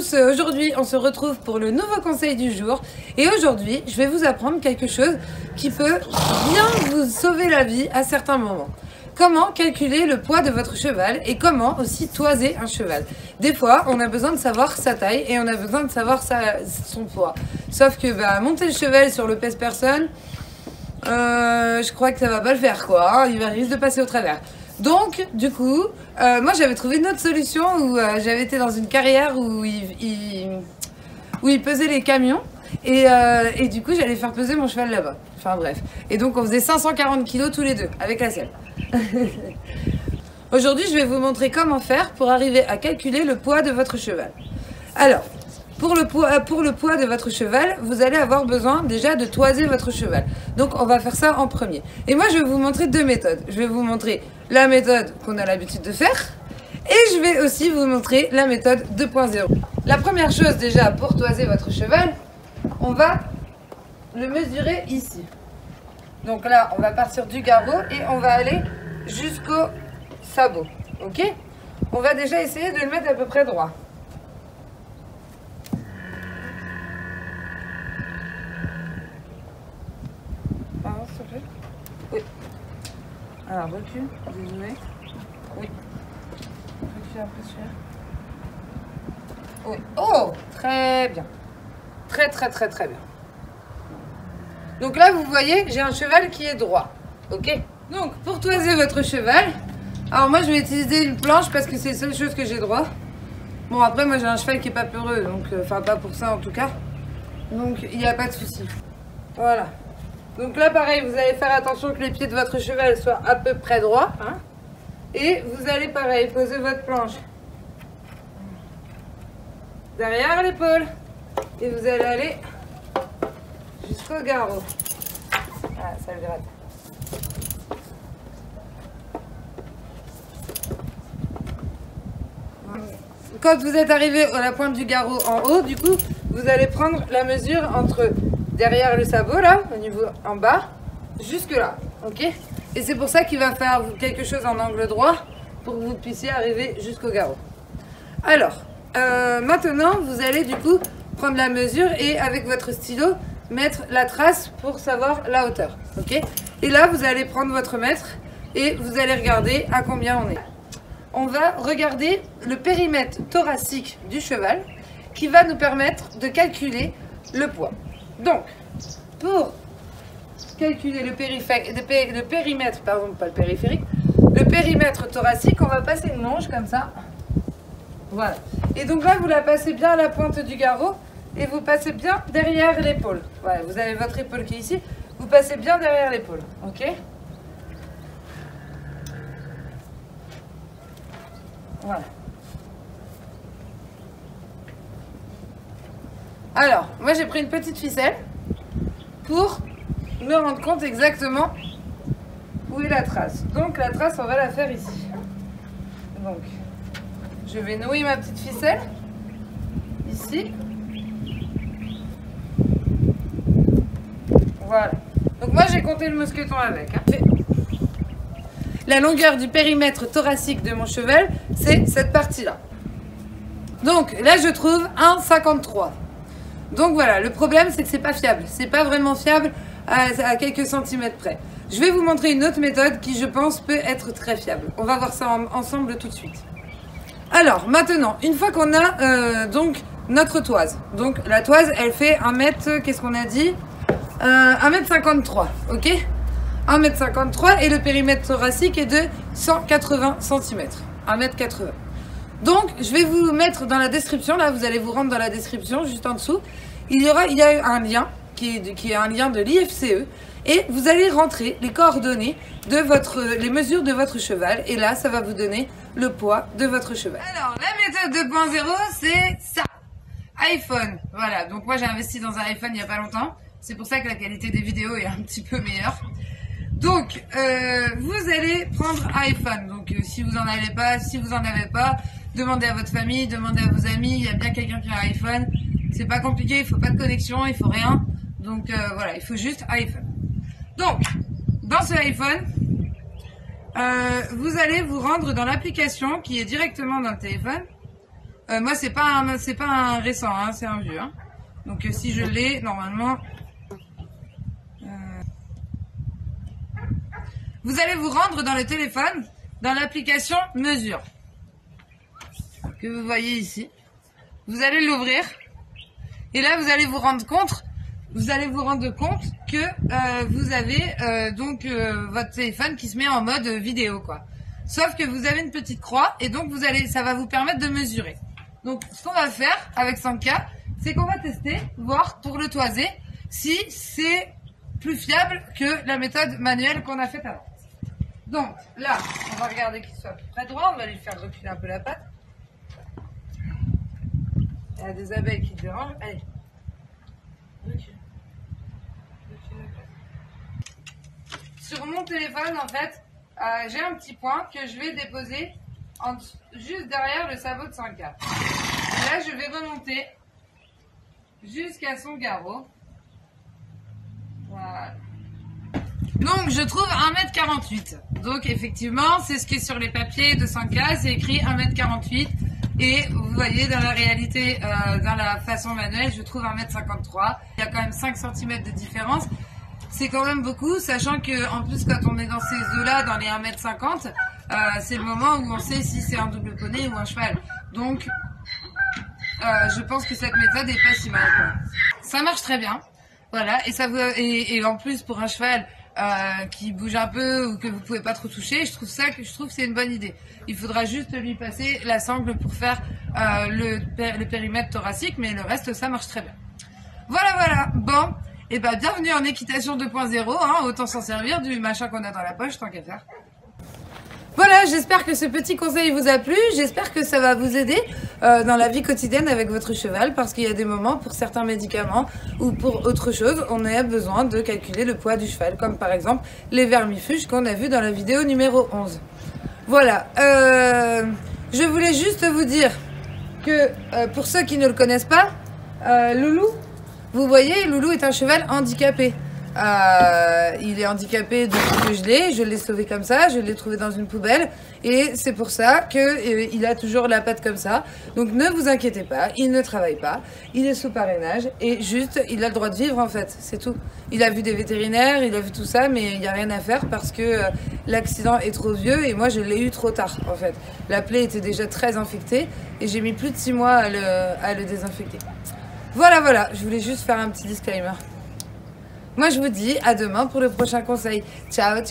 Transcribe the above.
tous, aujourd'hui on se retrouve pour le nouveau conseil du jour et aujourd'hui je vais vous apprendre quelque chose qui peut bien vous sauver la vie à certains moments. Comment calculer le poids de votre cheval et comment aussi toiser un cheval. Des fois on a besoin de savoir sa taille et on a besoin de savoir son poids. Sauf que monter le cheval sur le pèse-personne, je crois que ça va pas le faire quoi, hein, il risque de passer au travers. Donc, du coup, moi j'avais trouvé une autre solution où j'avais été dans une carrière où il pesait les camions et du coup j'allais faire peser mon cheval là-bas. Enfin bref. Et donc on faisait 540 kg tous les deux avec la selle. Aujourd'hui, je vais vous montrer comment faire pour arriver à calculer le poids de votre cheval. Alors, pour le poids de votre cheval, vous allez avoir besoin déjà de toiser votre cheval. Donc on va faire ça en premier. Et moi je vais vous montrer deux méthodes. Je vais vous montrer la méthode qu'on a l'habitude de faire et je vais aussi vous montrer la méthode 2.0. La première chose déjà pour toiser votre cheval, on va le mesurer ici. Donc là on va partir du garrot et on va aller jusqu'au sabot. Ok? On va déjà essayer de le mettre à peu près droit. Oui. Alors, recule, désolé. Oui. Recule un peu celui-là. Oui. Oh, très bien. Très bien. Donc là, vous voyez, j'ai un cheval qui est droit. Ok? Donc, pour toiser votre cheval, alors moi, je vais utiliser une planche parce que c'est la seule chose que j'ai droit. Bon, après, moi, j'ai un cheval qui est pas peureux, donc, enfin, pas pour ça en tout cas. Donc, il n'y a pas de souci. Voilà. Donc là, pareil, vous allez faire attention que les pieds de votre cheval soient à peu près droits. Hein, et vous allez, pareil, poser votre planche derrière l'épaule. Et vous allez aller jusqu'au garrot. Ah, ça le gratte. Quand vous êtes arrivé à la pointe du garrot en haut, du coup, vous allez prendre la mesure entre derrière le sabot, là, au niveau en bas, jusque là, ok? Et c'est pour ça qu'il va faire quelque chose en angle droit pour que vous puissiez arriver jusqu'au garrot. Alors, maintenant, vous allez du coup prendre la mesure et avec votre stylo, mettre la trace pour savoir la hauteur, ok? Et là, vous allez prendre votre mètre et vous allez regarder à combien on est. On va regarder le périmètre thoracique du cheval qui va nous permettre de calculer le poids. Donc, pour calculer le périmètre, pardon, pas le périphérique, le périmètre thoracique, on va passer une longe comme ça. Voilà. Et donc là, vous la passez bien à la pointe du garrot et vous passez bien derrière l'épaule. Voilà, vous avez votre épaule qui est ici, vous passez bien derrière l'épaule. Ok? Voilà. Alors, moi j'ai pris une petite ficelle pour me rendre compte exactement où est la trace. Donc la trace, on va la faire ici. Donc, je vais nouer ma petite ficelle ici. Voilà. Donc moi j'ai compté le mousqueton avec. Hein. La longueur du périmètre thoracique de mon cheval, c'est cette partie-là. Donc là je trouve 1,53. Donc voilà, le problème c'est que c'est pas fiable. C'est pas vraiment fiable à quelques centimètres près. Je vais vous montrer une autre méthode qui je pense peut être très fiable. On va voir ça ensemble tout de suite. Alors maintenant, une fois qu'on a donc notre toise. Donc la toise elle fait 1 mètre, qu'est-ce qu'on a dit 1,53 m, ok 1,53 m et le périmètre thoracique est de 180 cm. 1,80 m. Donc, je vais vous mettre dans la description, là, vous allez vous rendre dans la description, juste en dessous. Il y a un lien, qui est un lien de l'IFCE, et vous allez rentrer les coordonnées de les mesures de votre cheval, et là, ça va vous donner le poids de votre cheval. Alors, la méthode 2.0, c'est ça. iPhone. Voilà, donc moi, j'ai investi dans un iPhone il n'y a pas longtemps. C'est pour ça que la qualité des vidéos est un petit peu meilleure. Donc, vous allez prendre iPhone. Donc, si vous en avez pas, demandez à votre famille, demandez à vos amis. Il y a bien quelqu'un qui a un iPhone. C'est pas compliqué, il faut pas de connexion, il faut rien. Donc, voilà, il faut juste iPhone. Donc, dans ce iPhone, vous allez vous rendre dans l'application qui est directement dans le téléphone. Moi, c'est pas un récent, hein, c'est un vieux. Hein. Donc, si je l'ai, normalement... Vous allez vous rendre dans le téléphone, dans l'application Mesure, que vous voyez ici. Vous allez l'ouvrir. Et là, vous allez vous rendre compte que vous avez votre téléphone qui se met en mode vidéo, quoi. Sauf que vous avez une petite croix et donc ça va vous permettre de mesurer. Donc, ce qu'on va faire avec Sanka, c'est qu'on va tester, voir pour le toiser, si c'est plus fiable que la méthode manuelle qu'on a faite avant. Donc, là, on va regarder qu'il soit très droit, on va lui faire reculer un peu la patte. Il y a des abeilles qui dérangent. Allez. Sur mon téléphone, en fait, j'ai un petit point que je vais déposer juste derrière le sabot de Sanka. Là, je vais remonter jusqu'à son garrot. Voilà. Donc, je trouve 1,48 m. Donc, effectivement, c'est ce qui est sur les papiers de Sanka. C'est écrit 1,48 m. Et vous voyez, dans la réalité, dans la façon manuelle, je trouve 1,53 m. Il y a quand même 5 cm de différence. C'est quand même beaucoup, sachant que en plus, quand on est dans ces eaux-là, dans les 1,50 m, c'est le moment où on sait si c'est un double poney ou un cheval. Donc, je pense que cette méthode est pas si mal, quoi. Ça marche très bien. Voilà. Et en plus, pour un cheval qui bouge un peu ou que vous pouvez pas trop toucher, je trouve que c'est une bonne idée. Il faudra juste lui passer la sangle pour faire le périmètre thoracique, mais le reste, ça marche très bien. Voilà. Bon, et ben bienvenue en équitation 2.0, hein, autant s'en servir du machin qu'on a dans la poche, tant qu'à faire. Voilà, j'espère que ce petit conseil vous a plu, j'espère que ça va vous aider dans la vie quotidienne avec votre cheval, parce qu'il y a des moments, pour certains médicaments ou pour autre chose, on a besoin de calculer le poids du cheval, comme par exemple les vermifuges qu'on a vu dans la vidéo numéro 11. Voilà, je voulais juste vous dire que pour ceux qui ne le connaissent pas, Loulou, vous voyez, Loulou est un cheval handicapé. Il est handicapé depuis que je l'ai sauvé comme ça, je l'ai trouvé dans une poubelle et c'est pour ça que il a toujours la patte comme ça. Donc ne vous inquiétez pas, il ne travaille pas, il est sous parrainage et juste il a le droit de vivre en fait, c'est tout. Il a vu des vétérinaires, il a vu tout ça, mais il n'y a rien à faire parce que l'accident est trop vieux et moi je l'ai eu trop tard en fait. La plaie était déjà très infectée et j'ai mis plus de 6 mois à le désinfecter. Voilà, je voulais juste faire un petit disclaimer. Moi, je vous dis à demain pour le prochain conseil. Ciao.